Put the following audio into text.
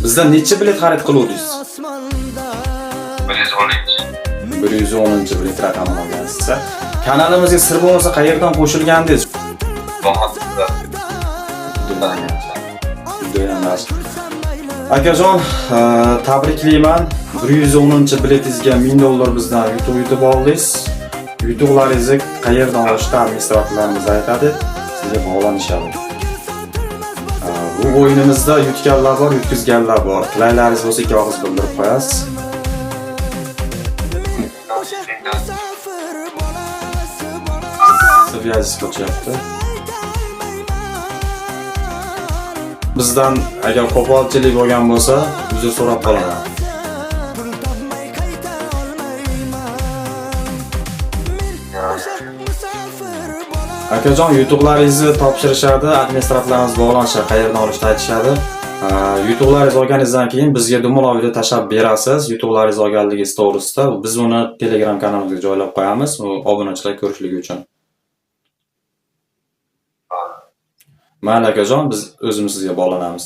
Bizdan necha bilet xarid qiluvdingiz? 110. 110 bilet raqamini olgansiz. Kanalimizga sir bo'lmasa qayerdan qo'shilgandingiz? Akajon, tabriklayman. 110 biletingizga $1000 bizdan yutuq yutib oldingiz. Yutuqlaringizni qayerdan olishni administratorlarimiz aytadi, sizga bog'lanishadi. Bu o'yinimizda yutganlar bor, yutkizganlar bor. Tilaylaringiz bo'lsa ikki og'iz bildirib qo'yasiz. Связь qilyapti. Bizdan agar qo'polchilik bo'lgan bo'lsa, uzr so'rab qolaman. Akajon, yutuqlaringizni topshirishadi, administratorlarimiz bog'lanishadi, qayerdan olishni aytishadi. Yutuqlaringiz olganingizdan keyin bizga dumaloq video tashlab berasiz. Yutuqlaringiz olganligingiz to'g'risida biz uni Telegram kanalimizga joylab qo'yamiz, obunachilar ko'rishligi uchun. Mayli akajon, biz o'zimiz sizga bog'lanamiz.